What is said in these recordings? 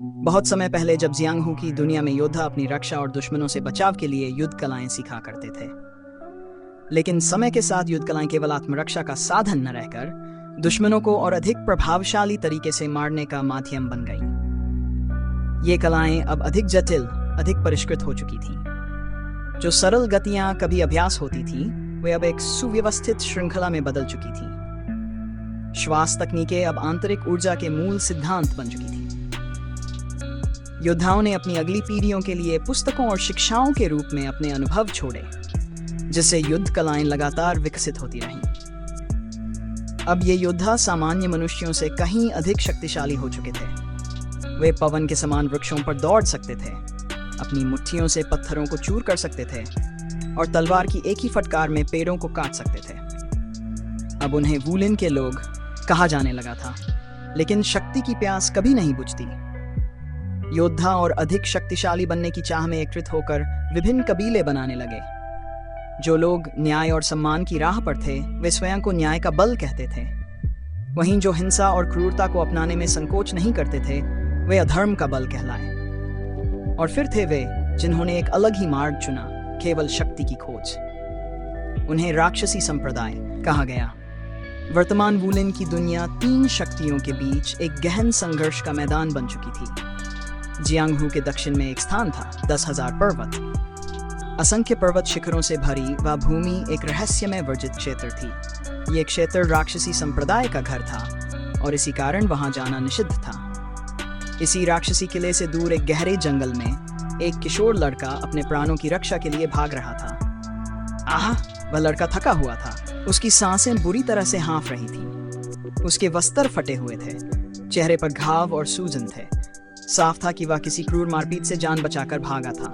बहुत समय पहले जब जियांगहू की दुनिया में योद्धा अपनी रक्षा और दुश्मनों से बचाव के लिए युद्ध कलाएं सीखा करते थे। लेकिन समय के साथ युद्ध कलाएं केवल आत्मरक्षा का साधन न रहकर दुश्मनों को और अधिक प्रभावशाली तरीके से मारने का माध्यम बन गईं। ये कलाएं अब अधिक जटिल, अधिक परिष्कृत हो चुकी थीं। जो सरल गतियां कभी अभ्यास होती थीं, वे अब एक सुव्यवस्थित श्रृंखला में बदल चुकी थीं। श्वास तकनीकें अब आंतरिक ऊर्जा के मूल सिद्धांत बन चुकी थीं। योद्धाओं ने अपनी अगली पीढ़ियों के लिए पुस्तकों और शिक्षाओं के रूप में अपने अनुभव छोड़े, जिससे युद्ध कलाएं लगातार विकसित होती रहीं। अब ये योद्धा सामान्य मनुष्यों से कहीं अधिक शक्तिशाली हो चुके थे। वे पवन के समान वृक्षों पर दौड़ सकते थे, अपनी मुट्ठियों से पत्थरों को चूर कर सकते थे और तलवार की एक ही फटकार में पेड़ों को काट सकते थे। अब उन्हें वुलिन के लोग कहा जाने लगा था, लेकिन शक्ति की प्यास कभी नहीं बुझती। योद्धा और अधिक शक्तिशाली बनने की चाह में एकत्रित होकर विभिन्न कबीले बनाने लगे। जो लोग न्याय और सम्मान की राह पर थे, वे स्वयं को न्याय का बल कहते थे। वहीं जो हिंसा और क्रूरता को अपनाने में संकोच नहीं करते थे, वे अधर्म का बल कहलाए। और फिर थे वे जिन्होंने एक अलग ही मार्ग चुना, केवल शक्ति की खोज। उन्हें राक्षसी संप्रदाय कहा गया। वर्तमान वुलिन की दुनिया तीन शक्तियों के बीच एक गहन संघर्ष का मैदान बन चुकी थी। जियांगहू के दक्षिण में एक स्थान था, 10,000 पर्वत। असंख्य पर्वत शिखरों से भरी वह भूमि एक रहस्यमय वर्जित क्षेत्र थी। ये क्षेत्र राक्षसी संप्रदाय का घर था और इसी कारण वहां जाना निषिद्ध था। इसी राक्षसी किले से दूर एक गहरे जंगल में एक किशोर लड़का अपने प्राणों की रक्षा के लिए भाग रहा था। आह, वह लड़का थका हुआ था। उसकी सांसें बुरी तरह से हाँफ रही थीं। उसके वस्त्र फटे हुए थे, चेहरे पर घाव और सूजन थे। साफ था कि वह किसी क्रूर मारपीट से जान बचाकर भागा था।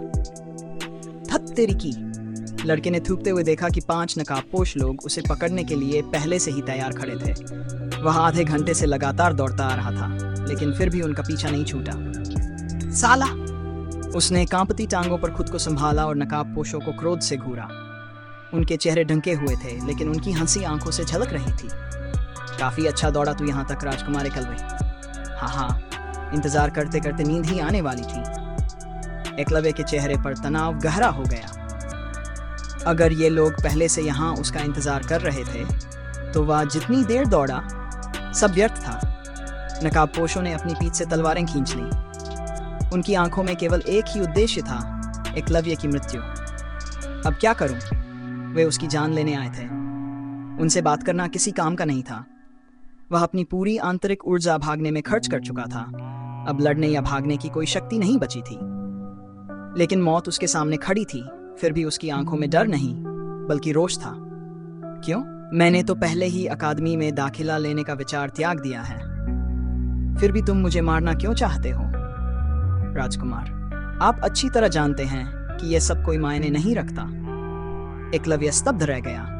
धत तेरी की! लड़के ने थूकते हुए देखा कि 5 नकाबपोश लोग उसे पकड़ने के लिए पहले से ही तैयार खड़े थे। वह आधे घंटे से लगातार दौड़ता आ रहा था, लेकिन फिर भी उनका पीछा नहीं छूटा। साला! उसने कांपती टांगों पर खुद को संभाला और नकाबपोशों को क्रोध से घूरा। उनके चेहरे ढंके हुए थे, लेकिन उनकी हंसी आंखों से झलक रही थी। काफी अच्छा दौड़ा तू यहाँ तक, राजकुमार एकलव्य। हाँ, इंतजार करते करते नींद ही आने वाली थी। एकलव्य के चेहरे पर तनाव गहरा हो गया। अगर ये लोग पहले से यहाँ उसका इंतजार कर रहे थे, तो वह जितनी देर दौड़ा, सब व्यर्थ था। नकाबपोशों ने अपनी पीठ से तलवारें खींच लीं। उनकी आंखों में केवल एक ही उद्देश्य था, एकलव्य की मृत्यु। अब क्या करूं? वे उसकी जान लेने आए थे। उनसे बात करना किसी काम का नहीं था। वह अपनी पूरी आंतरिक ऊर्जा भागने में खर्च कर चुका था। अब लड़ने या भागने की कोई शक्ति नहीं बची थी। लेकिन मौत उसके सामने खड़ी थी, फिर भी उसकी आंखों में डर नहीं, बल्कि रोष था। क्यों? मैंने तो पहले ही अकादमी में दाखिला लेने का विचार त्याग दिया है। फिर भी तुम मुझे मारना क्यों चाहते हो? राजकुमार, आप अच्छी तरह जानते हैं कि यह सब कोई मायने नहीं रखता। एकलव्य स्तब्ध रह गया।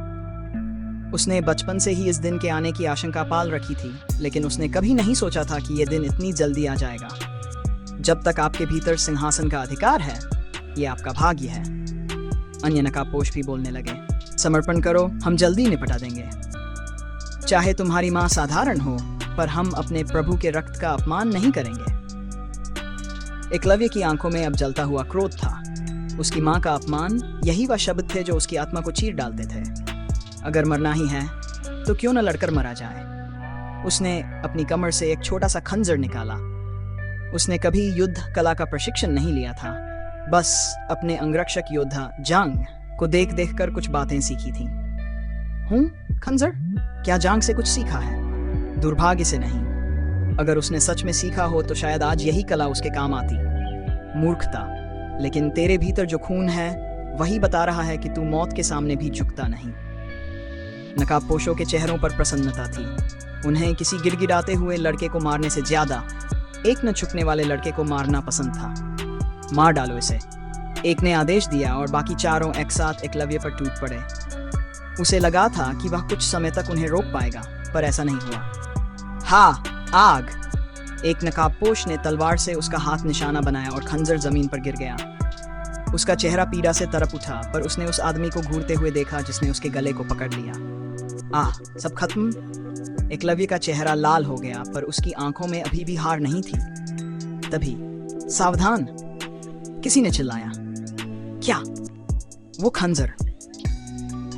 उसने बचपन से ही इस दिन के आने की आशंका पाल रखी थी, लेकिन उसने कभी नहीं सोचा था कि यह दिन इतनी जल्दी आ जाएगा। जब तक आपके भीतर सिंहासन का अधिकार है, यह आपका भाग्य है। अन्य नकाबपोश भी बोलने लगे। समर्पण करो, हम जल्दी निपटा देंगे। चाहे तुम्हारी माँ साधारण हो, पर हम अपने प्रभु के रक्त का अपमान नहीं करेंगे। एकलव्य की आंखों में अब जलता हुआ क्रोध था। उसकी माँ का अपमान, यही वह शब्द थे जो उसकी आत्मा को चीर डालते थे। अगर मरना ही है, तो क्यों न लड़कर मरा जाए। उसने अपनी कमर से एक छोटा सा खंजर निकाला। उसने कभी युद्ध कला का प्रशिक्षण नहीं लिया था, बस अपने अंगरक्षक योद्धा जांग को देख देख कर कुछ बातें सीखी थीं। खंजर? क्या जांग से कुछ सीखा है? दुर्भाग्य से नहीं। अगर उसने सच में सीखा हो तो शायद आज यही कला उसके काम आती। मूर्खता! लेकिन तेरे भीतर जो खून है, वही बता रहा है कि तू मौत के सामने भी झुकता नहीं। नकाबपोशों के चेहरों पर प्रसन्नता थी। उन्हें किसी गिड़गिड़ाते हुए लड़के को मारने से ज्यादा एक न झुकने वाले लड़के को मारना पसंद था। मार डालो इसे, एक ने आदेश दिया और बाकी चारों एक साथ एकलव्य पर टूट पड़े। उसे लगा था कि वह कुछ समय तक उन्हें रोक पाएगा, पर ऐसा नहीं हुआ। हाँ, आग! एक नकाबपोश ने तलवार से उसका हाथ निशाना बनाया और खंजर जमीन पर गिर गया। उसका चेहरा पीड़ा से तड़प उठा, पर उसने उस आदमी को घूरते हुए देखा जिसने उसके गले को पकड़ लिया। आह, सब खत्म? एकलव्य का चेहरा लाल हो गया, पर उसकी आंखों में अभी भी हार नहीं थी। तभी सावधान, किसी ने चिल्लाया। क्या? वो खंजर।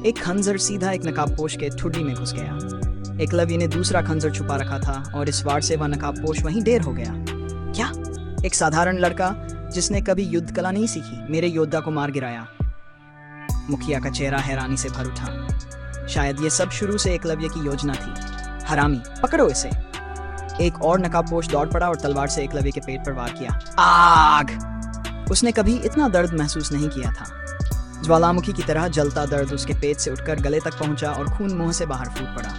एक खंजर सीधा एक नकाबपोश के ठुड्डी में घुस गया। एकलव्य ने दूसरा खंजर छुपा रखा था और इस वार से वह नकाबपोश वहीं ढेर हो गया। क्या? एक साधारण लड़का जिसने कभी युद्ध कला नहीं सीखी मेरे योद्धा को मार गिराया। मुखिया का चेहरा हैरानी से भर उठा। शायद ये सब शुरू से एकलव्य की योजना थी। हरामी, पकड़ो इसे। एक और नकाबपोश दौड़ पड़ा और तलवार से एकलव्य के पेट पर वार किया। आग! उसने कभी इतना दर्द महसूस नहीं किया था। ज्वालामुखी की तरह जलता दर्द उसके पेट से उठकर गले तक पहुंचा और खून मुंह से बाहर फूट पड़ा।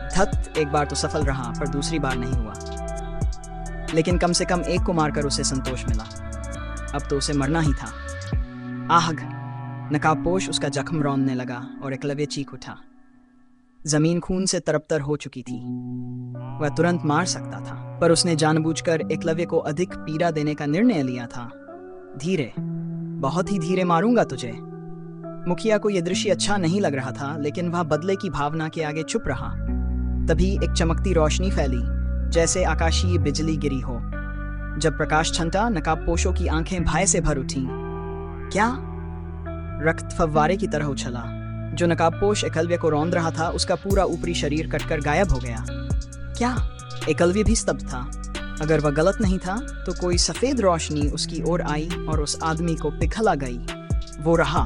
धत, एक बार तो सफल रहा पर दूसरी बार नहीं हुआ। लेकिन कम से कम एक को मारकर उसे संतोष मिला। अब तो उसे मरना ही था। आग! नकाबपोश उसका जख्म रौंदने लगा और एकलव्य चीख उठा। जमीन खून से तरबतर हो चुकी थी। वह तुरंत मार सकता था, पर उसने जानबूझकर एकलव्य को अधिक पीड़ा देने का निर्णय लिया था। धीरे, बहुत ही धीरे मारूंगा तुझे। मुखिया को यह दृश्य अच्छा नहीं लग रहा था, लेकिन वह बदले की भावना के आगे चुप रहा। तभी एक चमकती रोशनी फैली, जैसे आकाशीय बिजली गिरी हो। जब प्रकाश छंटा, नकाबपोशों की आंखें भय से भर उठीं। क्या? रक्त फव्वारे की तरह उछला। जो नकाबपोश एकलव्य को रौंद रहा था, उसका पूरा ऊपरी शरीर कटकर गायब हो गया। क्या? एकलव्य भी स्तब्ध था। अगर वह गलत नहीं था तो कोई सफेद रोशनी उसकी ओर आई और उस आदमी को पिघला गई। वो रहा।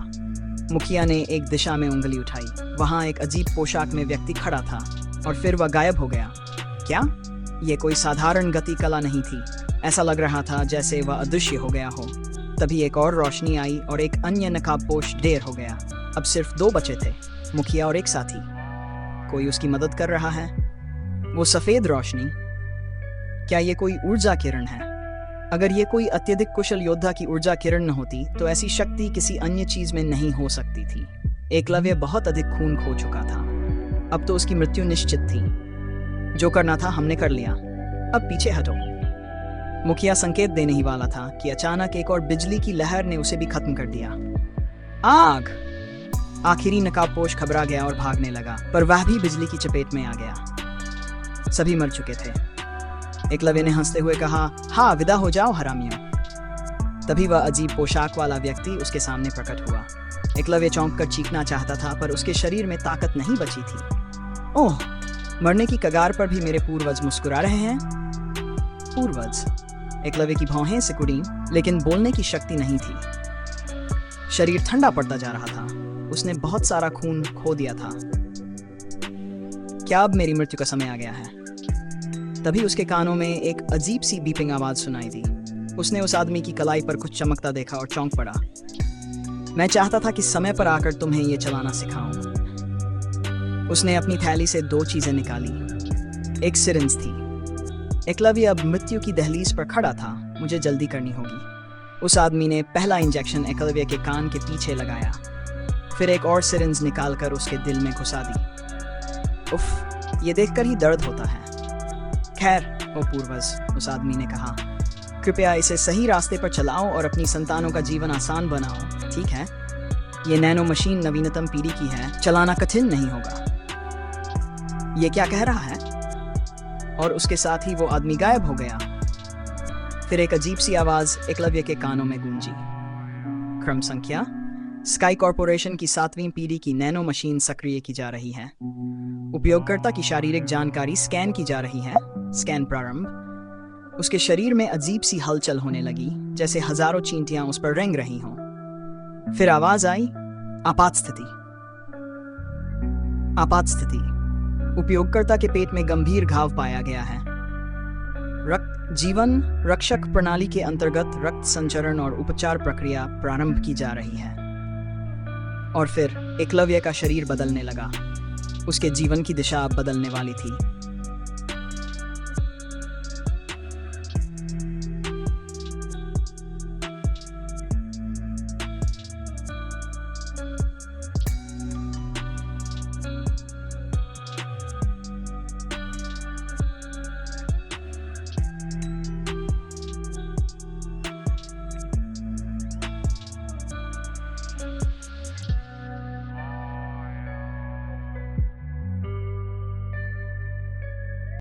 मुखिया ने एक दिशा में उंगली उठाई। वहां एक अजीब पोशाक में व्यक्ति खड़ा था और फिर वह गायब हो गया। क्या? ये कोई साधारण गति कला नहीं थी। ऐसा लग रहा था जैसे वह अदृश्य हो गया हो। तभी एक और रोशनी आई और एक अन्य नकाबपोश ढेर हो गया। अब सिर्फ 2 बचे थे, मुखिया और एक साथी। कोई उसकी मदद कर रहा है। वो सफेद रोशनी, क्या ये कोई ऊर्जा किरण है? अगर ये कोई अत्यधिक कुशल योद्धा की ऊर्जा किरण न होती तो ऐसी शक्ति किसी अन्य चीज में नहीं हो सकती थी। एकलव्य बहुत अधिक खून खो चुका था। अब तो उसकी मृत्यु निश्चित थी। जो करना था हमने कर लिया, अब पीछे हटो। मुखिया संकेत देने ही वाला था कि अचानक एक और बिजली की लहर ने उसे भी खत्म कर दिया। आग! आखिरी नकाबपोश घबरा गया और भागने लगा, पर वह भी बिजली की चपेट में आ गया। सभी मर चुके थे। एकलव्य ने हंसते हुए कहा, हाँ, विदा हो जाओ हरामियों। तभी वह अजीब पोशाक वाला व्यक्ति उसके सामने प्रकट हुआ। एकलव्य चौंक कर चीखना चाहता था, पर उसके शरीर में ताकत नहीं बची थी। ओह, मरने की कगार पर भी मेरे पूर्वज मुस्कुरा रहे हैं। पूर्वज? एकलव्य की भौहें सिकुड़ी, लेकिन बोलने की शक्ति नहीं थी। शरीर ठंडा पड़ता जा रहा था। उसने बहुत सारा खून खो दिया था। क्या अब मेरी मृत्यु का समय आ गया है? तभी उसके कानों में एक अजीब सी बीपिंग आवाज सुनाई दी। उसने उस आदमी की कलाई पर कुछ चमकता देखा और चौंक पड़ा। मैं चाहता था कि समय पर आकर तुम्हें यह चलाना सिखाऊं। उसने अपनी थैली से 2 चीजें निकाली। एक सिरिंज थी। एकलव्य अब मृत्यु की दहलीज पर खड़ा था। मुझे जल्दी करनी होगी। उस आदमी ने पहला इंजेक्शन एकलव्य के कान के पीछे लगाया, फिर एक और सिरिंज निकालकर उसके दिल में घुसा दी। उफ, ये देखकर ही दर्द होता है। खैर, ओ पूर्वज, उस आदमी ने कहा, कृपया इसे सही रास्ते पर चलाओ और अपनी संतानों का जीवन आसान बनाओ, ठीक है? ये नैनो मशीन नवीनतम पीढ़ी की है, चलाना कठिन नहीं होगा। ये क्या कह रहा है? और उसके साथ ही वो आदमी गायब हो गया। फिर एक अजीब सी आवाज एकलव्य के कानों में गूंजी। क्रम संख्या: स्काई कॉर्पोरेशन की 7वीं पीढ़ी की नैनो मशीन सक्रिय की जा रही है। उपयोगकर्ता की शारीरिक जानकारी स्कैन की जा रही है। स्कैन प्रारंभ। उसके शरीर में अजीब सी हलचल होने लगी, जैसे हजारों चींटियां उस पर रेंग रही हों। फिर आवाज आई, आपात स्थिति। आपात स्थिति। उपयोगकर्ता के पेट में गंभीर घाव पाया गया है। रक्त जीवन रक्षक प्रणाली के अंतर्गत रक्त संचरण और उपचार प्रक्रिया प्रारंभ की जा रही है। और फिर एकलव्य का शरीर बदलने लगा। उसके जीवन की दिशा अब बदलने वाली थी।